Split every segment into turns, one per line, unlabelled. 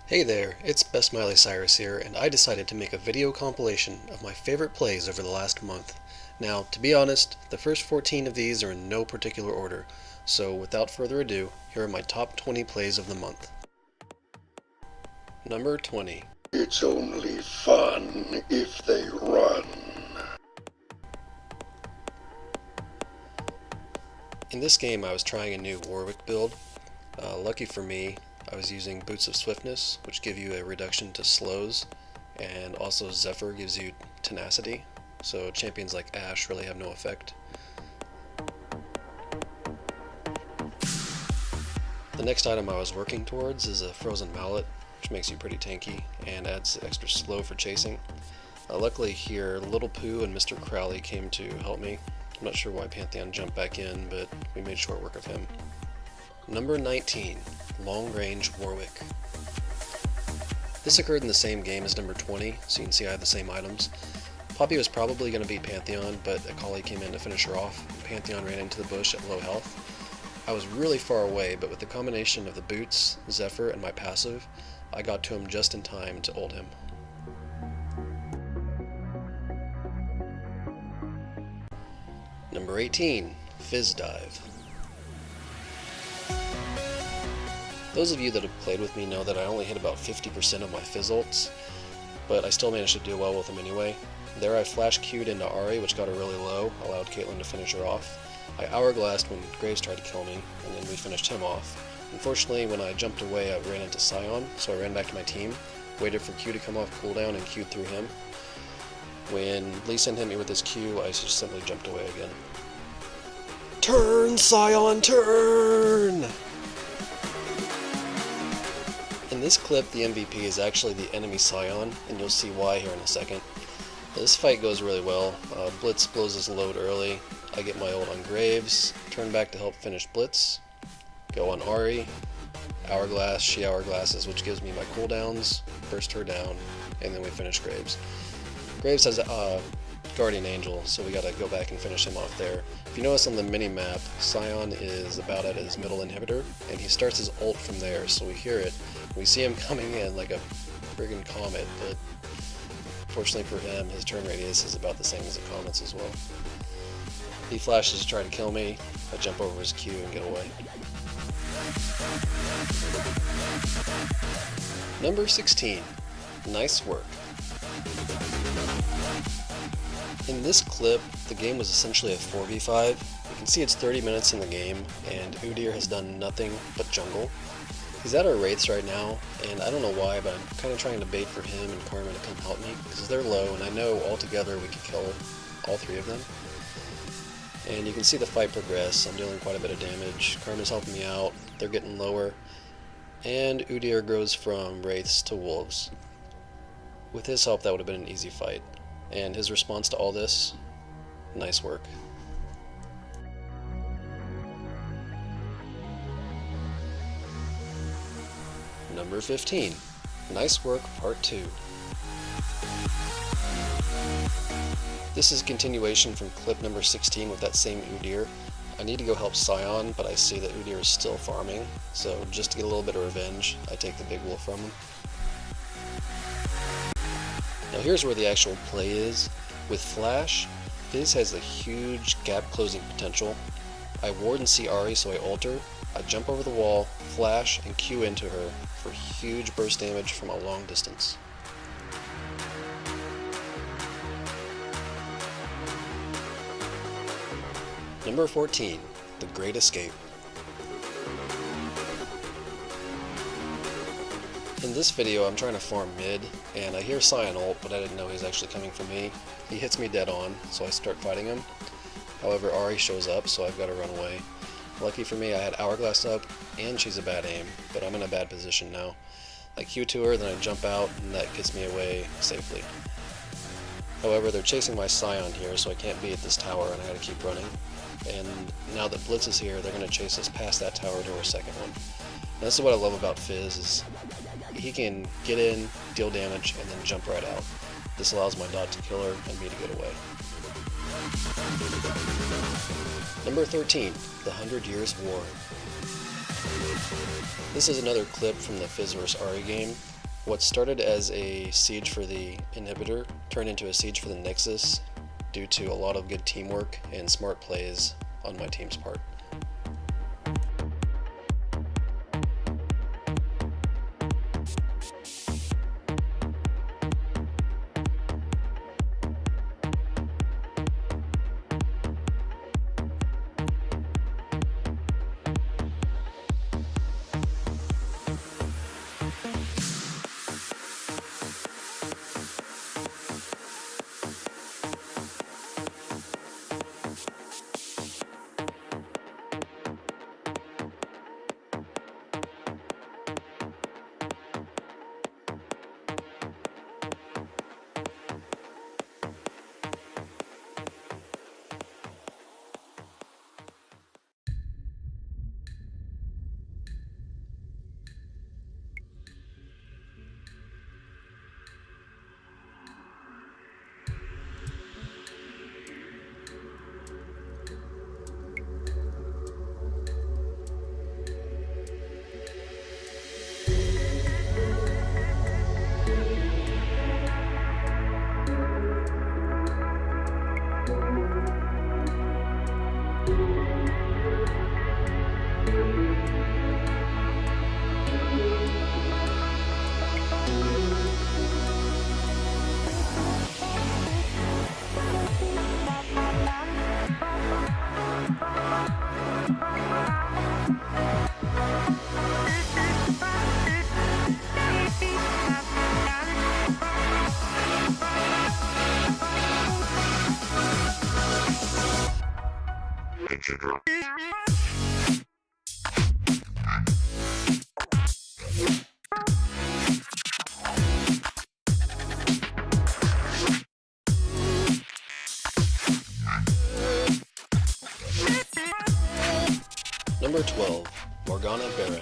Hey there, it's Best Miley Cyrus here, and I decided to make a video compilation of my favorite plays over the last month. Now, to be honest, the first 14 of these are in no particular order, so without further ado, here are my top 20 plays of the month. Number 20.
It's only fun if they run.
In this game I was trying a new Warwick build. Lucky for me, I was using Boots of Swiftness, which give you a reduction to slows, and also Zephyr gives you tenacity, so champions like Ashe really have no effect. The next item I was working towards is a Frozen Mallet, which makes you pretty tanky and adds extra slow for chasing. Luckily here, Little Pooh and Mr. Crowley came to help me. I'm not sure why Pantheon jumped back in, but we made short work of him. Number 19. Long Range Warwick. This occurred in the same game as number 20, so you can see I have the same items. Poppy was probably going to beat Pantheon, but Akali came in to finish her off, and Pantheon ran into the bush at low health. I was really far away, but with the combination of the boots, Zephyr, and my passive, I got to him just in time to ult him. Number 18. Fizz Dive. Those of you that have played with me know that I only hit about 50% of my Fizz ults, but I still managed to do well with them anyway. There I flash Q'd into Ahri, which got her really low, allowed Caitlyn to finish her off. I hourglassed when Graves tried to kill me, and then we finished him off. Unfortunately, when I jumped away I ran into Sion, so I ran back to my team, waited for Q to come off cooldown and Q'd through him. When Lee Sin hit me with his Q, I just simply jumped away again. Turn, Sion, turn! In this clip, the MVP is actually the enemy Sion, and you'll see why here in a second. This fight goes really well. Blitz blows his load early. I get my ult on Graves, turn back to help finish Blitz, go on Ahri, hourglass, she hourglasses, which gives me my cooldowns, burst her down, and then we finish Graves. Graves has Guardian Angel, so we gotta go back and finish him off there. If you notice on the mini-map, Sion is about at his middle inhibitor, and he starts his ult from there, so we hear it. We see him coming in like a friggin' comet, but fortunately for him, his turn radius is about the same as the comet's as well. He flashes to try to kill me, I jump over his Q and get away. Number 16. Nice work. In this clip, the game was essentially a 4v5. You can see it's 30 minutes in the game, and Udyr has done nothing but jungle. He's at our Wraiths right now, and I don't know why, but I'm kind of trying to bait for him and Karma to come help me, because they're low, and I know altogether we could kill all three of them. And you can see the fight progress. I'm dealing quite a bit of damage. Karma's helping me out, they're getting lower, and Udyr goes from Wraiths to Wolves. With his help, that would have been an easy fight. And his response to all this, nice work. Number 15. Nice Work Part 2. This is continuation from clip number 16 with that same Udyr. I need to go help Sion, but I see that Udyr is still farming, so just to get a little bit of revenge, I take the big wolf from him. Now here's where the actual play is. With Flash, Fizz has a huge gap closing potential. I ward and see Ahri, so I ult her. I jump over the wall, flash, and Q into her for huge burst damage from a long distance. Number 14. The Great Escape. In this video, I'm trying to farm mid, and I hear Sion ult, but I didn't know he was actually coming for me. He hits me dead on, so I start fighting him. However, Ahri shows up, so I've got to run away. Lucky for me, I had Hourglass up, and she's a bad aim, but I'm in a bad position now. I Q to her, then I jump out, and that gets me away safely. However, they're chasing my Sion here, so I can't be at this tower, and I gotta keep running. And now that Blitz is here, they're gonna chase us past that tower to our second one. And this is what I love about Fizz, is he can get in, deal damage, and then jump right out. This allows my dot to kill her and me to get away. Number 13, The 100 Years' War. This is another clip from the Fizz vs Ahri game. What started as a siege for the inhibitor turned into a siege for the Nexus due to a lot of good teamwork and smart plays on my team's part. Number 12, Morgana Baron.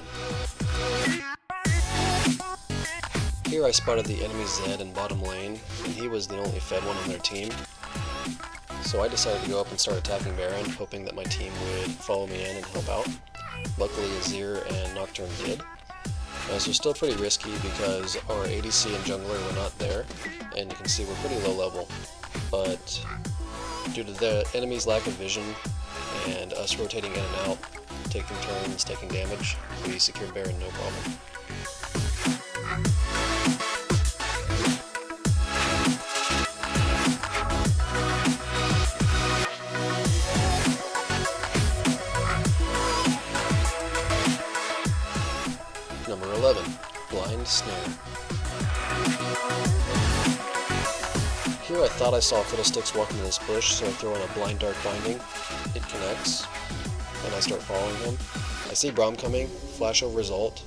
Here I spotted the enemy Zed in bottom lane, and he was the only fed one on their team. So I decided to go up and start attacking Baron, hoping that my team would follow me in and help out. Luckily Azir and Nocturne did. This was still pretty risky because our ADC and jungler were not there, and you can see we're pretty low level. But due to the enemy's lack of vision and us rotating in and out, taking turns, taking damage, we secured Baron no problem. Number 11, Blind Snare. Here I thought I saw Fiddlesticks walking in this bush, so I throw in a Blind Dark Binding. It connects, and I start following him. I see Braum coming, flash over his ult.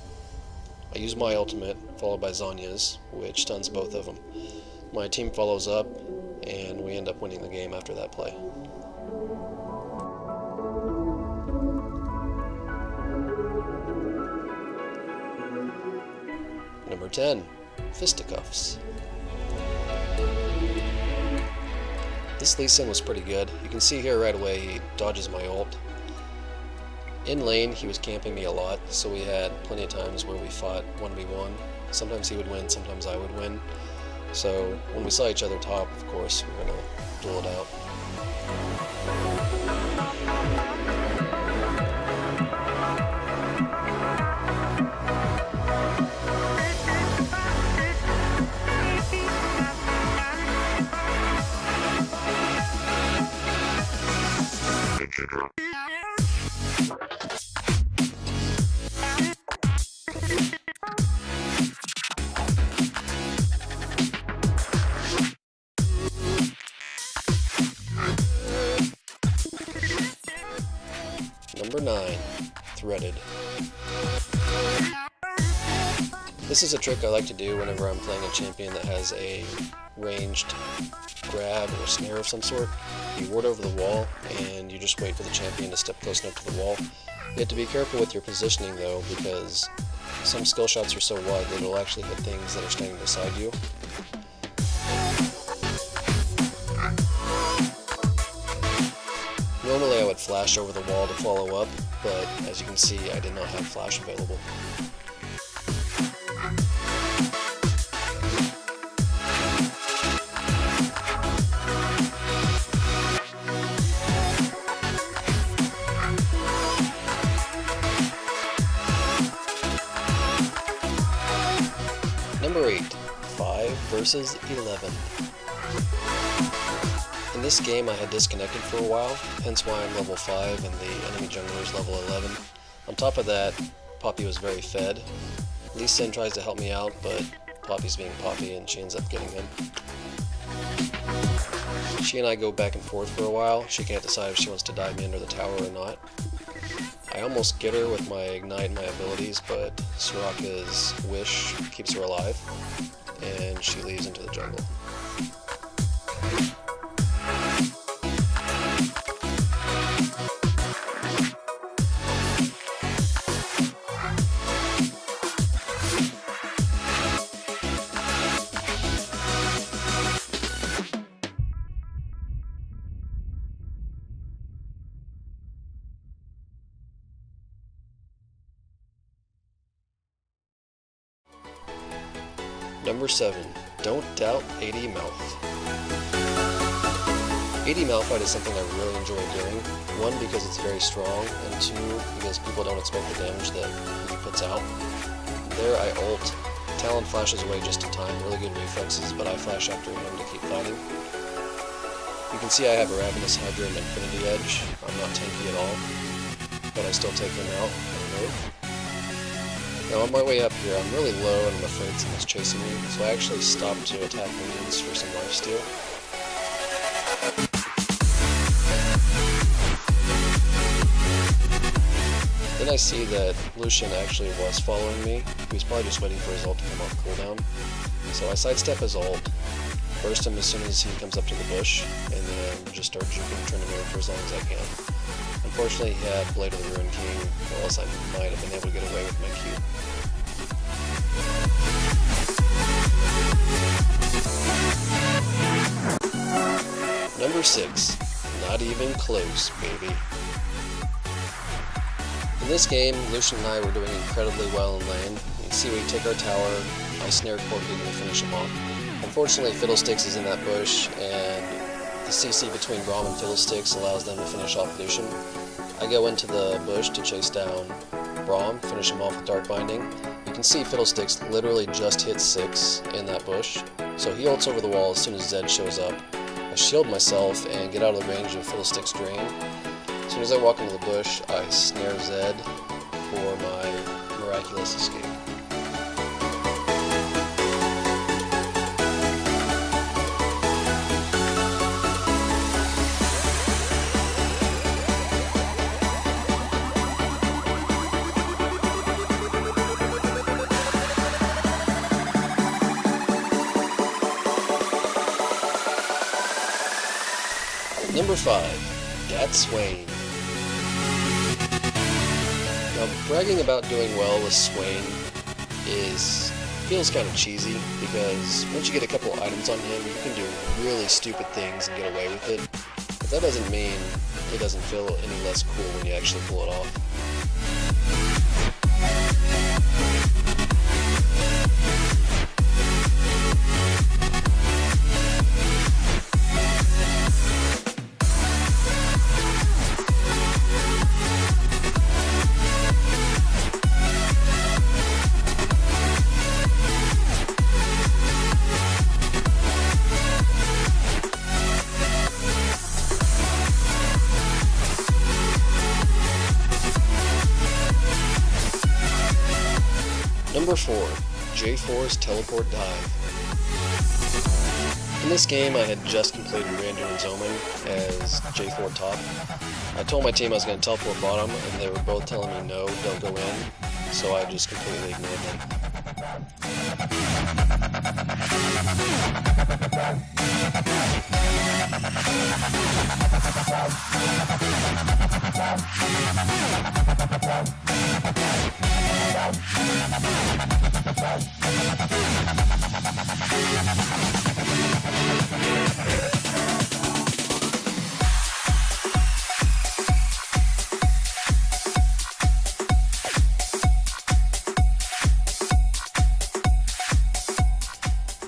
I use my ultimate, followed by Zhonya's, which stuns both of them. My team follows up, and we end up winning the game after that play. Number 10, Fisticuffs. This Lee Sin was pretty good. You can see here right away he dodges my ult. In lane he was camping me a lot, so we had plenty of times where we fought 1v1. Sometimes he would win, sometimes I would win. So when we saw each other top, of course, we were going to duel it out. Number 9, Threaded. This is a trick I like to do whenever I'm playing a champion that has a ranged grab or snare of some sort. You ward over the wall and you just wait for the champion to step close enough to the wall. You have to be careful with your positioning though, because some skill shots are so wide that it'll actually hit things that are standing beside you. Normally I would flash over the wall to follow up, but as you can see I did not have flash available. Number 8, 5 versus 11. In this game I had disconnected for a while, hence why I'm level 5 and the enemy jungler is level 11. On top of that, Poppy was very fed. Lee Sin tries to help me out, but Poppy's being Poppy and she ends up getting him. She and I go back and forth for a while. She can't decide if she wants to dive me under the tower or not. I almost get her with my Ignite and my abilities, but Soraka's Wish keeps her alive, and she leaves into the jungle. Number 7. Don't doubt 80 Mouth. 80 Malphite is something I really enjoy doing. 1, because it's very strong, and 2, because people don't expect the damage that he puts out. There I ult. Talon flashes away just in time, really good reflexes, but I flash after him to keep fighting. You can see I have a Ravenous Hydra and Infinity Edge. I'm not tanky at all, but I still take him out and move. Now on my way up here, I'm really low and I'm afraid someone's chasing me, so I actually stopped to attack minions for some lifesteal. Then I see that Lucian actually was following me. He was probably just waiting for his ult to come off cooldown. So I sidestep his ult, burst him as soon as he comes up to the bush, and then just start juking, trying to move for as long as I can. Unfortunately, he had Blade of the Ruined King, or else I might have been able to get away with my Q. Number 6. Not even close, baby. In this game, Lucian and I were doing incredibly well in lane. You can see we take our tower, I snare Corki and finish him off. Unfortunately, Fiddlesticks is in that bush, and the CC between Braum and Fiddlesticks allows them to finish off Lucian. I go into the bush to chase down Braum, finish him off with Dark Binding. You can see Fiddlesticks literally just hit 6 in that bush, so he ults over the wall as soon as Zed shows up. I shield myself and get out of the range of Fiddlesticks' drain. As soon as I walk into the bush, I snare Zed for my miraculous escape. Number 5, Dat Swain. Now, bragging about doing well with Swain feels kind of cheesy, because once you get a couple items on him, you can do really stupid things and get away with it. But that doesn't mean it doesn't feel any less cool when you actually pull it off. Number 4, J4's Teleport Dive. In this game, I had just completed Randuin's Omen as J4 top. I told my team I was going to teleport bottom, and they were both telling me no, don't go in, so I just completely ignored them.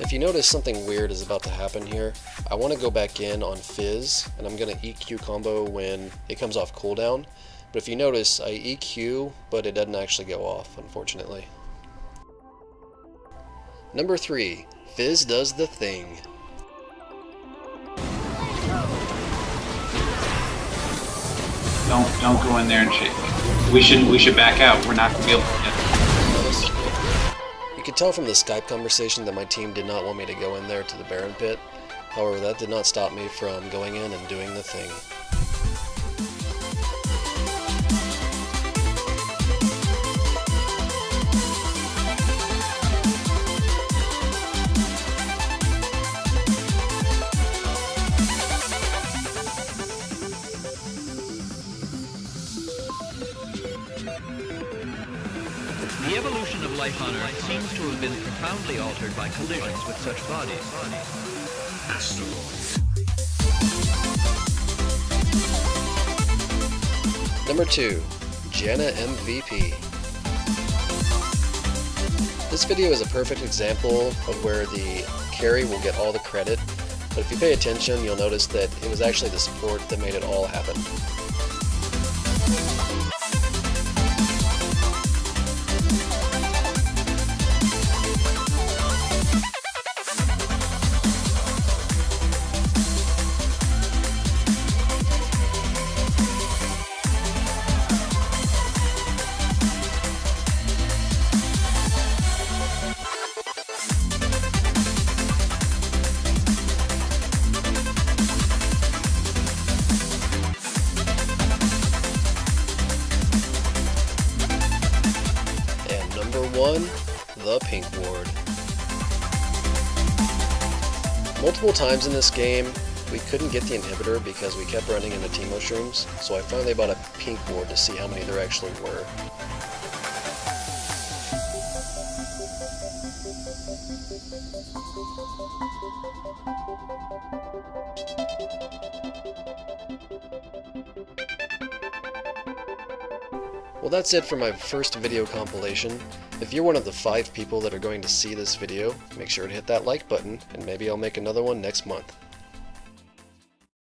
If you notice something weird is about to happen here, I want to go back in on Fizz, and I'm going to EQ combo when it comes off cooldown. But if you notice, I EQ, but it doesn't actually go off, unfortunately. Number 3. Fizz does the thing.
Don't go in there and shake. We should back out. We're not gonna be able to get
You could tell from the Skype conversation that my team did not want me to go in there to the Baron pit. However, that did not stop me from going in and doing the thing.
The evolution of life on Earth seems to have been profoundly altered by collisions with such bodies.
Number 2. Janna MVP. This video is a perfect example of where the carry will get all the credit, but if you pay attention, you'll notice that it was actually the support that made it all happen. Number 1, the pink ward. Multiple times in this game, we couldn't get the inhibitor because we kept running into team mushrooms, so I finally bought a pink ward to see how many there actually were. Well, that's it for my first video compilation. If you're one of the 5 people that are going to see this video, make sure to hit that like button, and maybe I'll make another one next month.